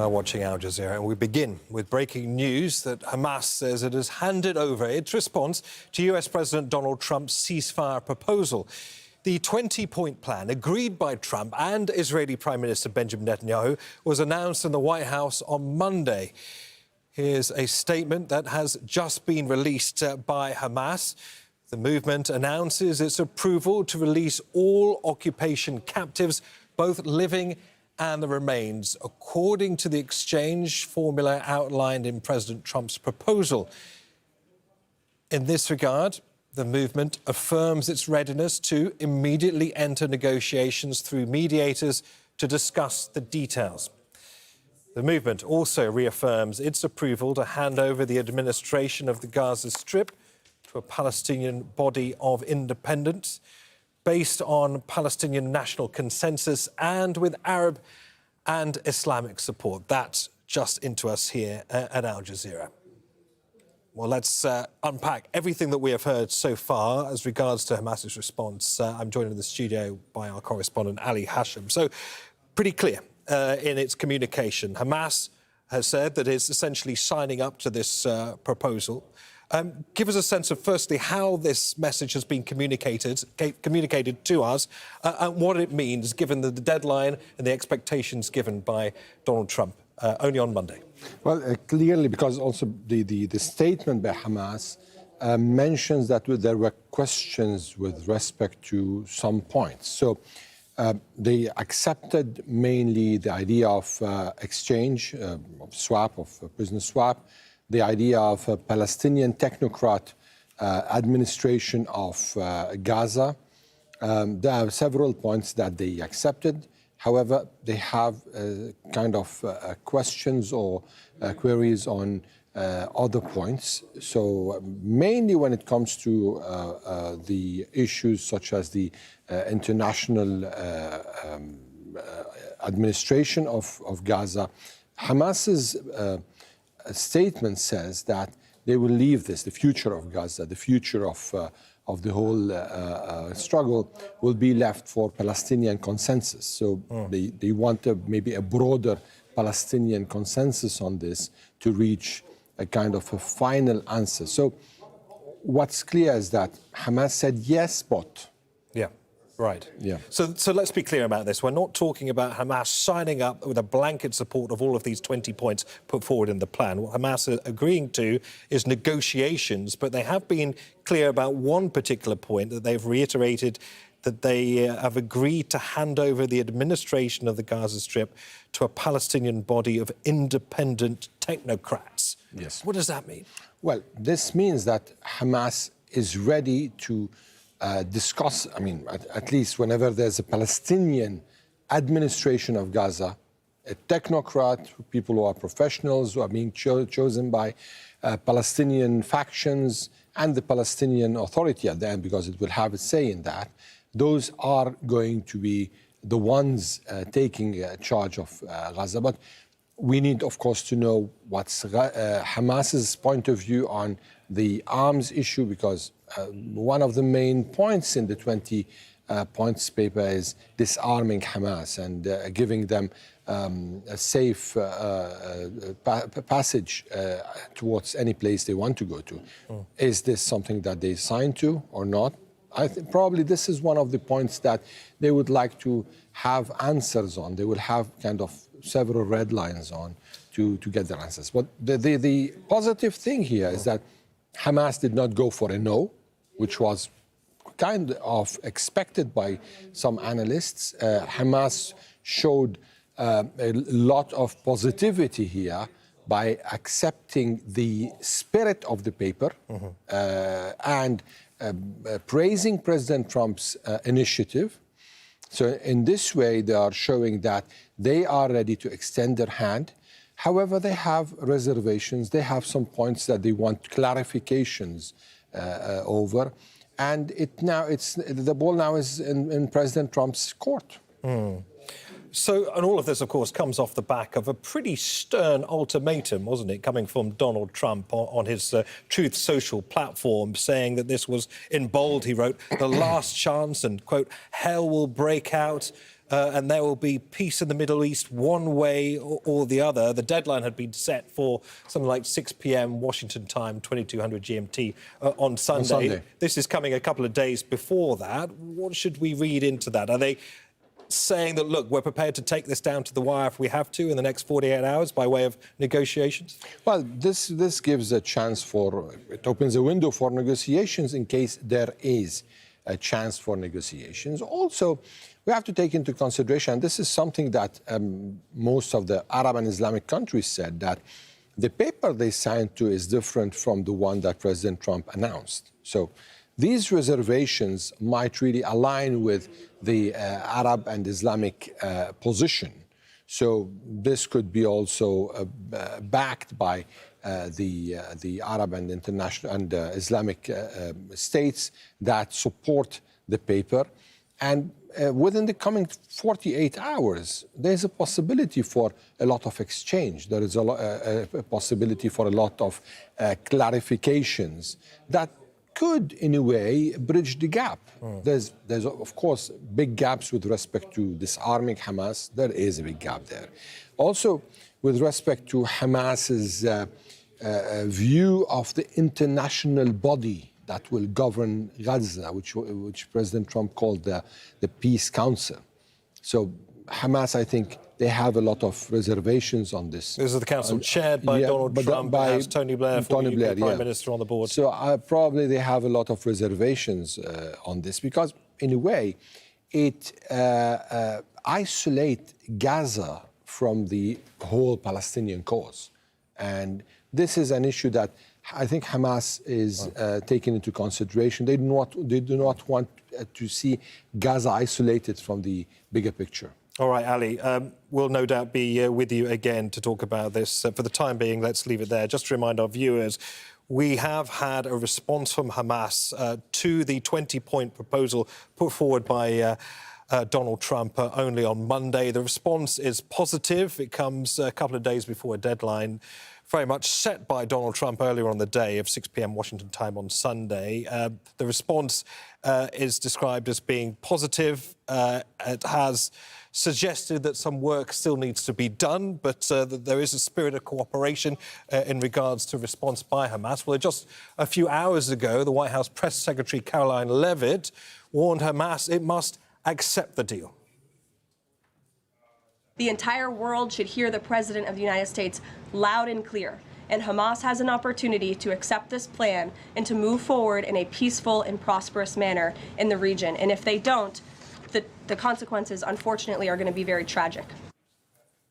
are watching Al Jazeera, and we begin with breaking news that Hamas says it has handed over its response to US President Donald Trump's ceasefire proposal. The 20-point plan agreed by Trump and Israeli Prime Minister Benjamin Netanyahu was announced in the White House on Monday. Here's a statement that has just been released by Hamas. The movement announces its approval to release all occupation captives, both living and the remains, according to the exchange formula outlined in President Trump's proposal. In this regard, the movement affirms its readiness to immediately enter negotiations through mediators to discuss the details. The movement also reaffirms its approval to hand over the administration of the Gaza Strip to a Palestinian body of independence based on Palestinian national consensus and with Arab and Islamic support. That's just into us here at Al Jazeera. Well, let's unpack everything that we have heard so far as regards to Hamas's response. I'm joined in the studio by our correspondent, Ali Hashim. So, pretty clear in its communication. Hamas has said that it's essentially signing up to this proposal. Give us a sense of, firstly, how this message has been communicated to us and what it means, given the deadline and the expectations given by Donald Trump only on Monday. Well, clearly, because also the statement by Hamas mentions that there were questions with respect to some points. So they accepted mainly the idea of exchange, of swap, of business swap, the idea of a Palestinian technocrat administration of Gaza. There are several points that they accepted. However, they have kind of questions or queries on other points. So mainly when it comes to the issues such as the international administration of Gaza, Hamas's statement says that they will leave this, the future of Gaza, the future of the whole struggle will be left for Palestinian consensus. So they want maybe a broader Palestinian consensus on this to reach a kind of a final answer. So what's clear is that Hamas said yes, but. Yeah. Right. Yeah. So let's be clear about this. We're not talking about Hamas signing up with a blanket support of all of these 20 points put forward in the plan. What Hamas are agreeing to is negotiations, but they have been clear about one particular point, that they've reiterated that they have agreed to hand over the administration of the Gaza Strip to a Palestinian body of independent technocrats. Yes. What does that mean? Well, this means that Hamas is ready to discuss, I mean, at least whenever there's a Palestinian administration of Gaza, a technocrat, people who are professionals, who are being chosen by Palestinian factions and the Palestinian Authority at the end, because it will have a say in that, those are going to be the ones taking charge of Gaza. But we need, of course, to know what's Hamas's point of view on the arms issue, because one of the main points in the 20 points paper is disarming Hamas and giving them a safe passage towards any place they want to go to. Is this something that they signed to or not? I think probably this is one of the points that they would like to have answers on. They will have kind of several red lines on to get their answers. But the positive thing here is that Hamas did not go for a no, which was kind of expected by some analysts. Hamas showed a lot of positivity here by accepting the spirit of the paper and praising President Trump's initiative. So in this way, they are showing that they are ready to extend their hand. However, they have reservations. They have some points that they want clarifications over. And the ball now is in President Trump's court. So, and all of this, of course, comes off the back of a pretty stern ultimatum, wasn't it, coming from Donald Trump on his Truth Social platform, saying that this was, in bold, he wrote, the last chance and, quote, hell will break out and there will be peace in the Middle East one way or the other. The deadline had been set for something like 6 p.m. Washington time, 2200 GMT on Sunday. This is coming a couple of days before that. What should we read into that? Are they saying that, look, we're prepared to take this down to the wire if we have to in the next 48 hours by way of negotiations? Well, this gives a chance it opens a window for negotiations in case there is a chance for negotiations. Also, we have to take into consideration, and this is something that most of the Arab and Islamic countries said, that the paper they signed to is different from the one that President Trump announced. So these reservations might really align with the Arab and Islamic position. So this could be also backed by the Arab and international and Islamic states that support the paper. And within the coming 48 hours, there's a possibility for a lot of exchange. There is a possibility for a lot of clarifications that could, in a way, bridge the gap. There's, of course, big gaps with respect to disarming Hamas. There is a big gap there. Also, with respect to Hamas's view of the international body that will govern Gaza, which President Trump called the Peace Council. So Hamas, I think, they have a lot of reservations on this. This is the council chaired by Donald Trump, by Tony Blair, former UK Prime Minister on the board. So probably they have a lot of reservations on this because, in a way, it isolates Gaza from the whole Palestinian cause. And this is an issue that I think Hamas is taking into consideration. They do not want to see Gaza isolated from the bigger picture. All right, Ali, we'll no doubt be with you again to talk about this. For the time being, let's leave it there. Just to remind our viewers, we have had a response from Hamas to the 20-point proposal put forward by Donald Trump only on Monday. The response is positive. It comes a couple of days before a deadline very much set by Donald Trump earlier on the day of 6 p.m. Washington time on Sunday. The response is described as being positive. It has suggested that some work still needs to be done, but that there is a spirit of cooperation in regards to response by Hamas. Well, just a few hours ago, the White House Press Secretary Caroline Leavitt warned Hamas it must accept the deal. The entire world should hear the President of the United States loud and clear, and Hamas has an opportunity to accept this plan and to move forward in a peaceful and prosperous manner in the region. And if they don't, the consequences, unfortunately, are going to be very tragic.